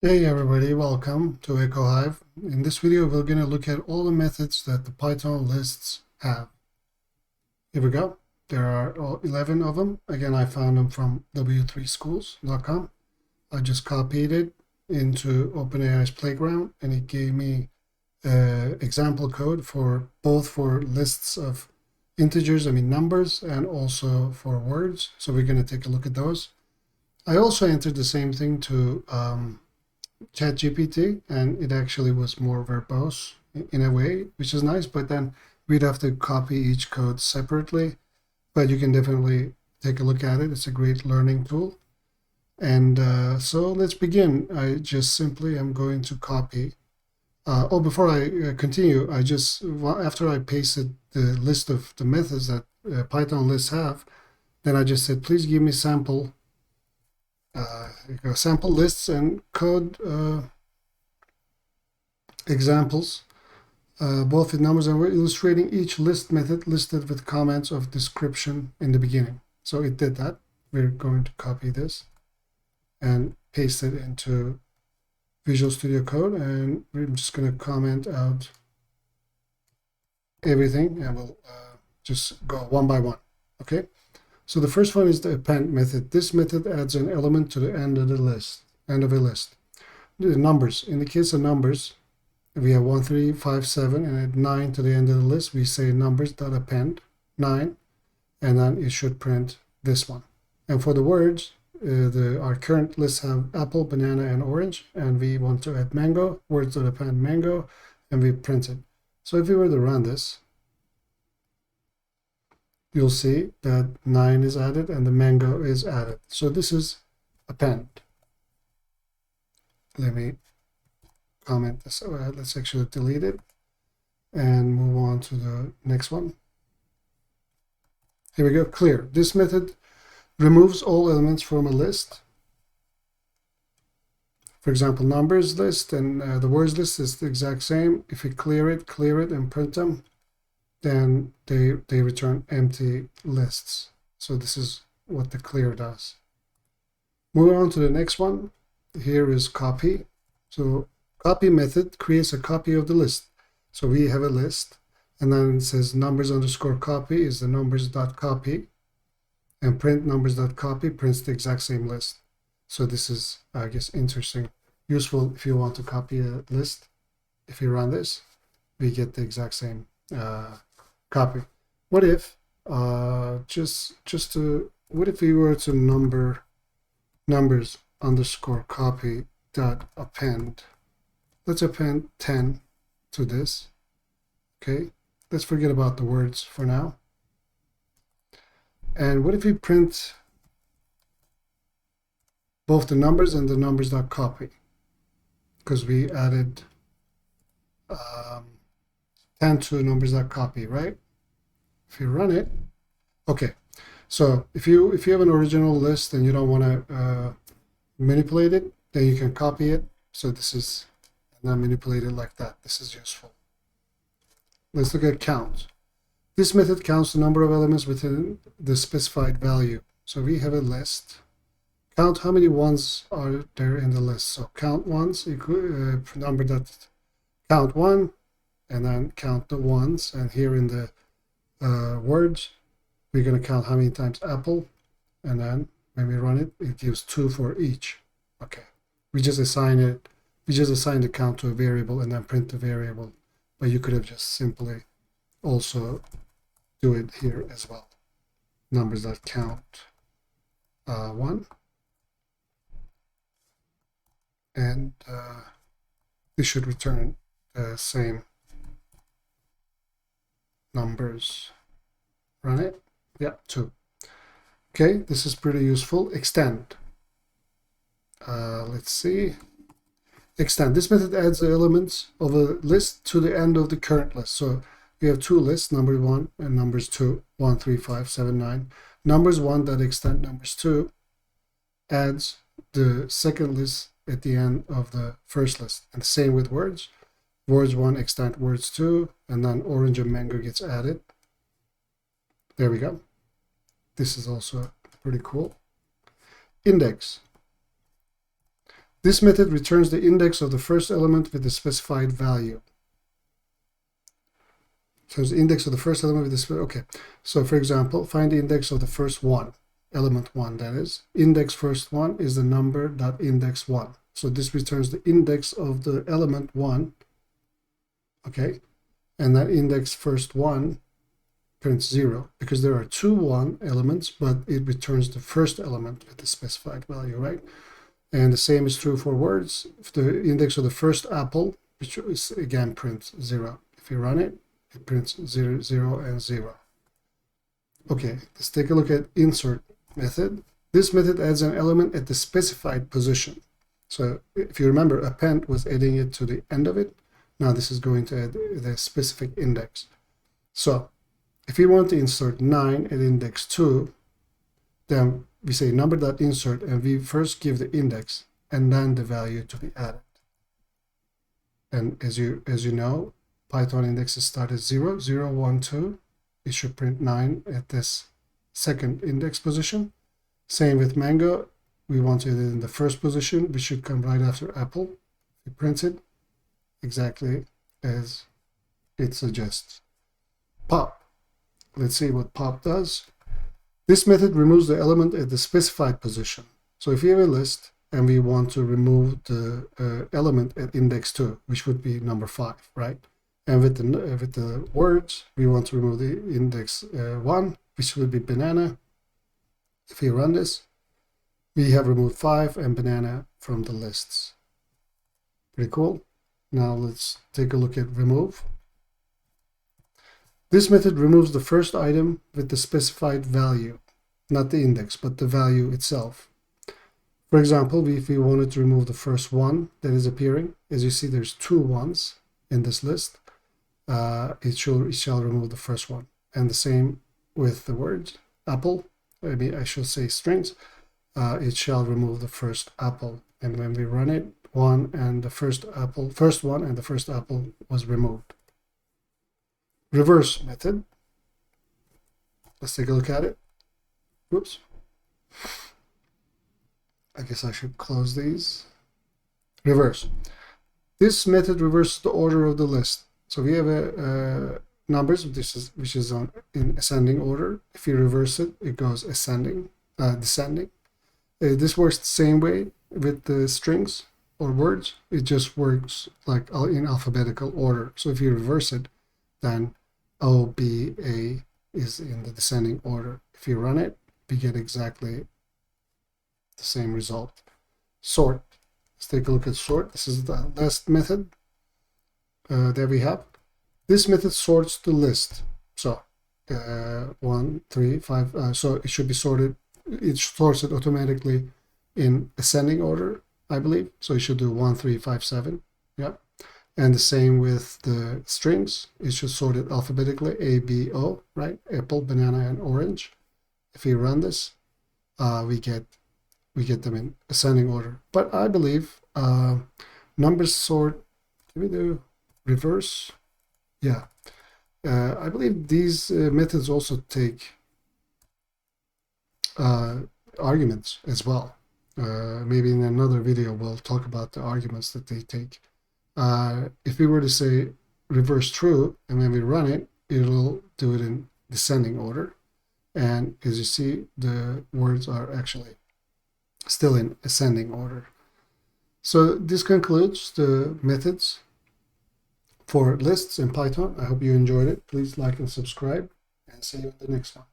Hey everybody, welcome to echohive. In this video, we're going to look at all the methods that the Python lists have. Here we go. There are 11 of them. Again, I found them from w3schools.com. I just copied it into OpenAI's playground, and it gave me example code for both for lists of integers, numbers, and also for words. So we're going to take a look at those. I also entered the same thing to ChatGPT, and it actually was more verbose in a way, which is nice. But then we'd have to copy each code separately. But you can definitely take a look at it. It's a great learning tool. And so let's begin. I just simply am going to copy. Before I continue, after I pasted the list of the methods that Python lists have, then I just said, please give me sample sample lists and code examples, both with numbers, and we're illustrating each list method listed with comments of description in the beginning. So it did that. We're going to copy this and paste it into Visual Studio Code, and we're just going to comment out everything, and we'll just go one by one. Okay. So the first one is the append method. This method adds an element to the end of a list. The numbers. In the case of numbers, if we have 1, 3, 5, 7, and add 9 to the end of the list, we say numbers.append 9, and then it should print this one. And for the words, our current lists have apple, banana, and orange, and we want to add mango, words.append mango, and we print it. So if we were to run this, you'll see that 9 is added and the mango is added. So this is append. Let me comment this. Let's actually delete it and move on to the next one. Here we go, clear. This method removes all elements from a list. For example, numbers list and the words list is the exact same. If we clear it and print them, then they return empty lists. So this is what the clear does. Moving on to the next one. Here is copy. So copy method creates a copy of the list. So we have a list, and then it says numbers_copy is the numbers.copy, and print numbers.copy prints the exact same list. So this is, I guess, interesting, useful if you want to copy a list. If you run this, we get the exact same copy. What if what if we were to numbers_copy dot append? Let's append 10 to this. Okay, let's forget about the words for now. And what if we print both the numbers and the numbers.copy? Because we added 10 to numbers.copy, right? If you run it, okay. So if you have an original list and you don't want to manipulate it, then you can copy it. So this is not manipulated like that. This is useful. Let's look at count. This method counts the number of elements within the specified value. So we have a list. Count how many ones are there in the list. So count ones equal number that count 1, and then count the ones. And here in the words, we're going to count how many times apple, and then when we run it, it gives 2 for each. Okay, we just assign the count to a variable and then print the variable, but you could have just simply also do it here as well. Numbers.count 1, and we should return the same numbers. Run it. Yeah, 2. Okay, this is pretty useful. Extend. Let's see. Extend. This method adds the elements of a list to the end of the current list. So we have 2 lists, number 1 and numbers 2, 1, 3, 5, 7, 9. Numbers 1 that extend numbers 2 adds the second list at the end of the first list. And the same with words. Words 1 extend words 2, and then orange and mango gets added. There we go. This is also pretty cool. Index. This method returns the index of the first element with the specified value. So the index of the first element with this. Okay, so for example, find the index of the first one, element 1, that is. Index first 1 is the number dot index 1. So this returns the index of the element 1, okay? And that index first 1 prints 0 because there are two 1 elements, but it returns the first element with the specified value, right? And the same is true for words. If the index of the first apple, which is again prints 0. If you run it, it prints 0, 0, and 0. Okay, let's take a look at insert method. This method adds an element at the specified position. So if you remember, append was adding it to the end of it. Now this is going to add the specific index. So if we want to insert 9 at index 2, then we say number.insert, and we first give the index and then the value to be added. And as you know, Python indexes start at 0, 0, 1, 2. It should print 9 at this second index position. Same with Mango. We want it in the first position, which should come right after Apple. We print it exactly as it suggests. Pop. Let's see what pop does. This method removes the element at the specified position. So if you have a list and we want to remove the element at index 2, which would be number 5, right? And with the words, we want to remove the index 1, which would be banana. If we run this, we have removed 5 and banana from the lists. Pretty cool. Now let's take a look at remove. This method removes the first item with the specified value, not the index, but the value itself. For example, if we wanted to remove the first 1 that is appearing, as you see, there's 2 1s in this list. It shall remove the first one. And the same with the word apple. Maybe I should say strings. It shall remove the first apple. And when we run it, first one and the first apple was removed. Reverse method. Let's take a look at it. Whoops. I guess I should close these. Reverse. This method reverses the order of the list. So we have numbers, which is in ascending order. If you reverse it, it goes descending. This works the same way with the strings or words. It just works like in alphabetical order. So if you reverse it, then O, B, A is in the descending order. If you run it, we get exactly the same result. Sort. Let's take a look at sort. This is the last method that we have. This method sorts the list. So 1, 3, 5. So it should be sorted. It sorts it automatically in ascending order, I believe. So it should do 1, 3, 5, 7. Yeah. And the same with the strings. It should sort it alphabetically, A, B, O, right? Apple, banana, and orange. If we run this, we get them in ascending order. But I believe numbers sort. Can we do reverse? Yeah. I believe these methods also take arguments as well. Maybe in another video we'll talk about the arguments that they take. If we were to say reverse true, and when we run it, it'll do it in descending order. And as you see, the words are actually still in ascending order. So this concludes the methods for lists in Python. I hope you enjoyed it. Please like and subscribe, and see you in the next one.